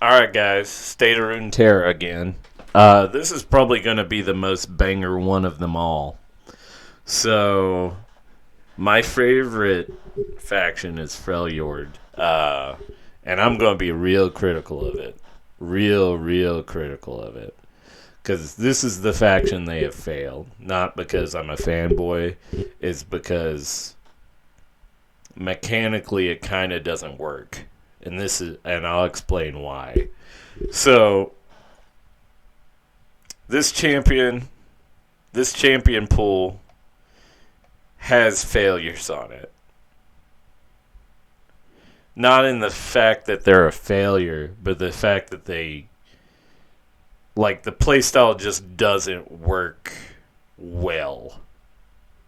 Alright, guys. State of Runeterra again. This is probably going to be the most banger one of them all. So, my favorite faction is Freljord. And I'm going to be real critical of it. Real critical of it. Because this is the faction they have failed. Not because I'm a fanboy. It's because mechanically it kind of doesn't work. And I'll explain why. So, this champion this champion pool has failures on it. Not in the fact that they're a failure, but the fact that the playstyle just doesn't work well.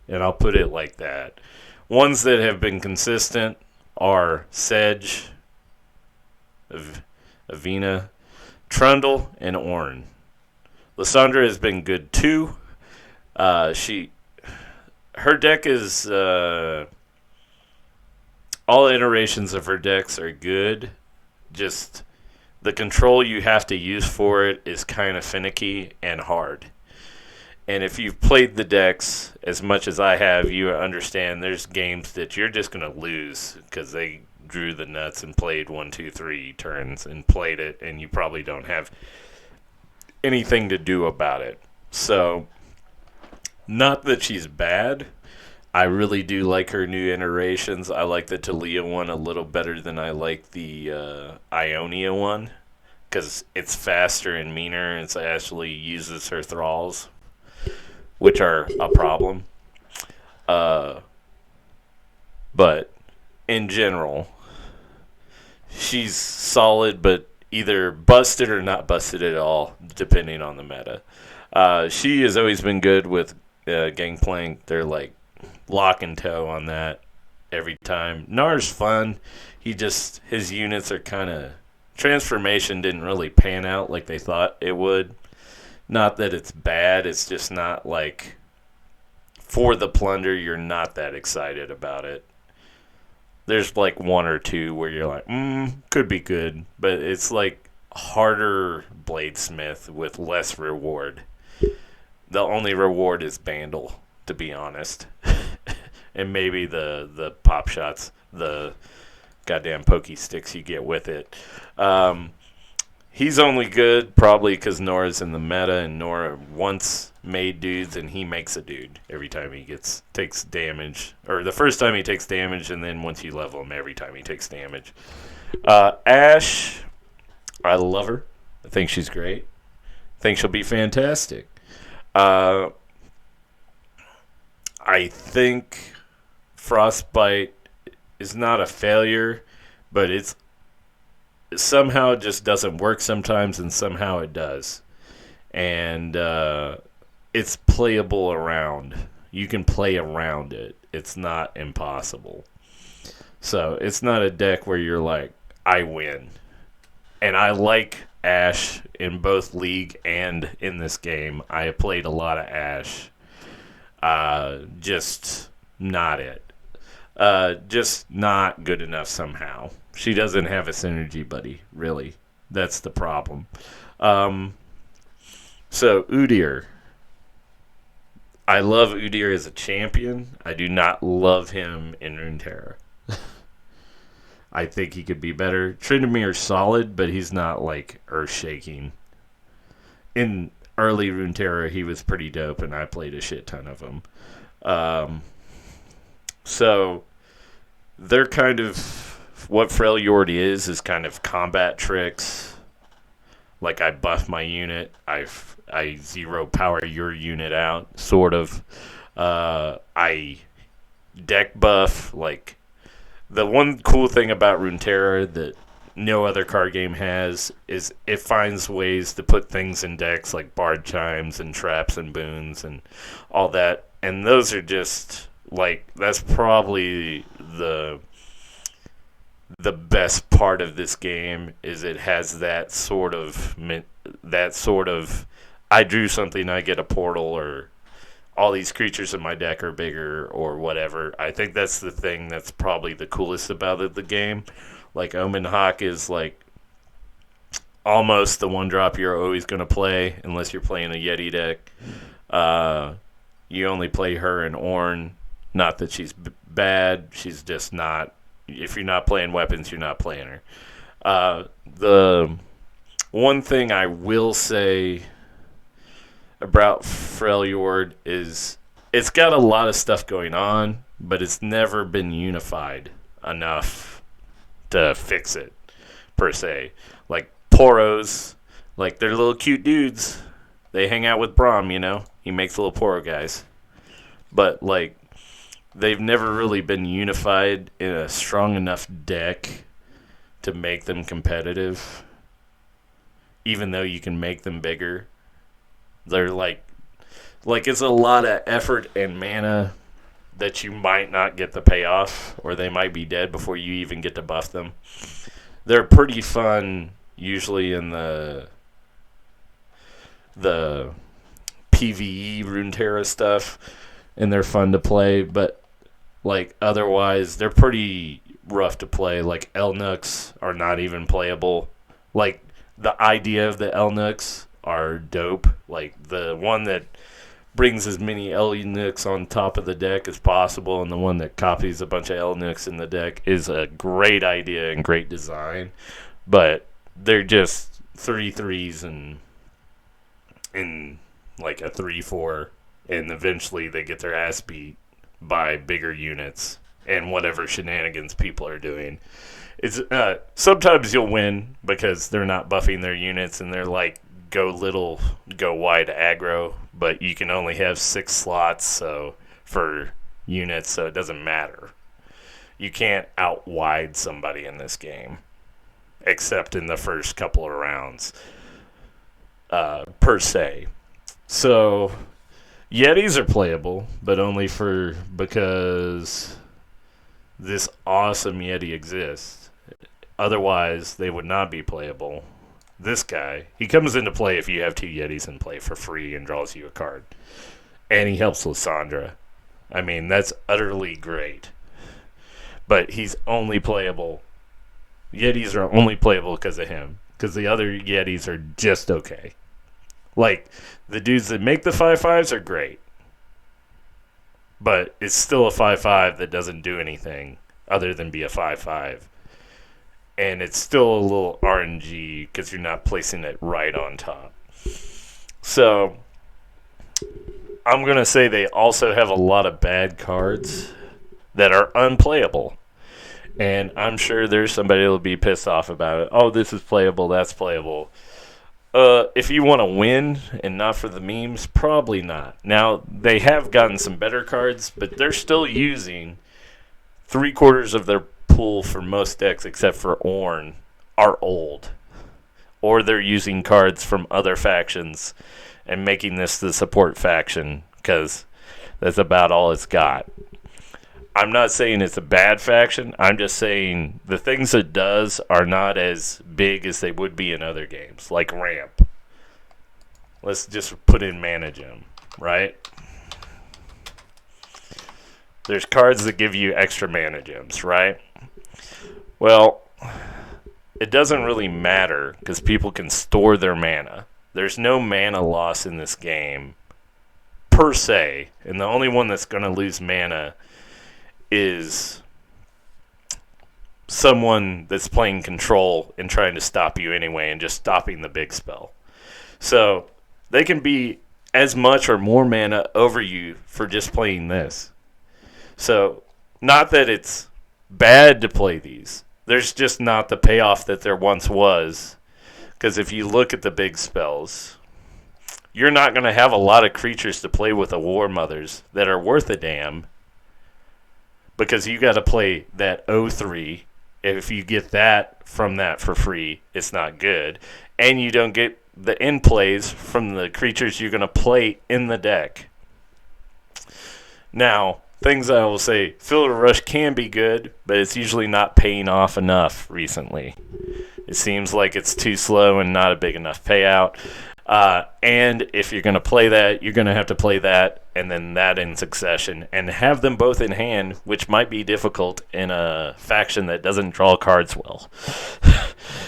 And I'll put it like that. Ones that have been consistent are Sedge, Avina, Trundle, and Ornn. Lysandra has been good too. Her deck is all iterations of her decks are good. Just the control you have to use for it is kind of finicky and hard. And if you've played the decks as much as I have, you understand there's games that you're just going to lose because they drew the nuts and played 1, 2, 3 turns and played it, and you probably don't have anything to do about it. So, not that she's bad. I really do like her new iterations. I like the Talia one a little better than I like the Ionia one because it's faster and meaner, and it actually uses her thralls, which are a problem. But in general, she's solid, but either busted or not busted at all, depending on the meta. She has always been good with Gangplank. They're like lock and toe on that every time. Nar's fun. His units are kind of transformation didn't really pan out like they thought it would. Not that it's bad, it's just not like for the plunder you're not that excited about it. There's like one or two where you're like, could be good, but it's like harder bladesmith with less reward. The only reward is Bandle, to be honest. And maybe the pop shots, the goddamn pokey sticks you get with it. He's only good probably because Nora's in the meta, and Nora once made dudes, and he makes a dude every time he takes damage. Or the first time he takes damage, and then once you level him, every time he takes damage. Ashe, I love her. I think she's great. I think she'll be fantastic. I think Frostbite is not a failure, but it somehow just doesn't work sometimes, and somehow it does. And it's playable around. You can play around it. It's not impossible. So it's not a deck where you're like, I win. And I like Ashe in both League and in this game. I have played a lot of Ashe. Just not it. Just not good enough somehow. She doesn't have a synergy buddy, really. That's the problem. So, Udyr. I love Udyr as a champion. I do not love him in Runeterra. I think he could be better. Tryndamere is solid, but he's not like earth-shaking. In early Runeterra, he was pretty dope, and I played a shit ton of him. So, they're kind of... What Freljord is kind of combat tricks. Like, I buff my unit. I zero power your unit out, sort of. I deck buff. Like, the one cool thing about Runeterra that no other card game has is it finds ways to put things in decks like Bard Chimes and Traps and Boons and all that. And those are just, like, that's probably the best part of this game is it has that sort of I drew something, I get a portal, or all these creatures in my deck are bigger, or whatever. I think that's the thing that's probably the coolest about the game. Like, Omen Hawk is like almost the one drop you're always going to play unless you're playing a Yeti deck. You only play her and Ornn. Not that she's bad. She's just not. If you're not playing weapons, you're not playing her. The one thing I will say about Freljord is it's got a lot of stuff going on, but it's never been unified enough to fix it, per se. Like Poros, like they're little cute dudes. They hang out with Braum, you know? He makes little Poro guys. But, like, they've never really been unified in a strong enough deck to make them competitive. Even though you can make them bigger. They're like it's a lot of effort and mana that you might not get the payoff, or they might be dead before you even get to buff them. They're pretty fun, usually in the PvE Runeterra stuff, and they're fun to play, but like otherwise they're pretty rough to play. Like Elnuks are not even playable. Like the idea of the Elnuks are dope. Like the one that brings as many Elnuks on top of the deck as possible, and the one that copies a bunch of Elnuks in the deck is a great idea and great design. But they're just 3/3s and in like a 3/4, and eventually they get their ass beat by bigger units and whatever shenanigans people are doing. It's sometimes you'll win because they're not buffing their units and they're like go little, go wide aggro, but you can only have 6 slots for units, so it doesn't matter. You can't out wide somebody in this game, except in the first couple of rounds. Per se. So Yetis are playable, but only because this awesome Yeti exists. Otherwise, they would not be playable. This guy, he comes into play if you have 2 Yetis in play for free and draws you a card. And he helps Lysandra. I mean, that's utterly great. But he's only playable. Yetis are only playable because of him. Because the other Yetis are just okay. Like, the dudes that make the 5/5s are great. But it's still a 5/5 that doesn't do anything other than be a 5/5. And it's still a little RNG because you're not placing it right on top. So, I'm going to say they also have a lot of bad cards that are unplayable. And I'm sure there's somebody that'll be pissed off about it. Oh, this is playable, that's playable. If you want to win and not for the memes, probably not. Now, they have gotten some better cards, but they're still using 3/4 of their pool for most decks, except for Ornn, are old. Or they're using cards from other factions and making this the support faction, because that's about all it's got. I'm not saying it's a bad faction. I'm just saying the things it does are not as big as they would be in other games, like Ramp. Let's just put in Mana Gem, right? There's cards that give you extra Mana Gems, right? Well, it doesn't really matter because people can store their mana. There's no mana loss in this game, per se, and the only one that's going to lose mana is someone that's playing control and trying to stop you anyway and just stopping the big spell. So they can be as much or more mana over you for just playing this. So not that it's bad to play these. There's just not the payoff that there once was. Because if you look at the big spells, you're not going to have a lot of creatures to play with the War Mothers that are worth a damn. Because you got to play that 0-3. If you get that from that for free, it's not good. And you don't get the in plays from the creatures you're going to play in the deck. Now, things I will say, Filter Rush can be good, but it's usually not paying off enough recently. It seems like it's too slow and not a big enough payout. And if you're going to play that, you're going to have to play that and then that in succession and have them both in hand, which might be difficult in a faction that doesn't draw cards well.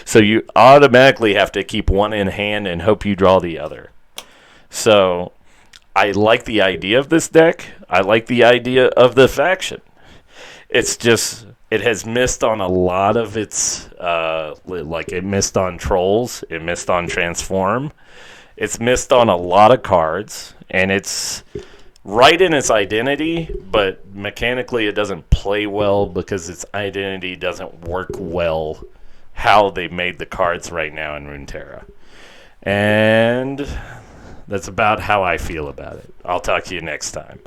So you automatically have to keep one in hand and hope you draw the other. So I like the idea of this deck. I like the idea of the faction. It's just it has missed on a lot of its like it missed on trolls, it missed on transform. It's missed on a lot of cards, and it's right in its identity, but mechanically it doesn't play well because its identity doesn't work well how they made the cards right now in Runeterra. And that's about how I feel about it. I'll talk to you next time.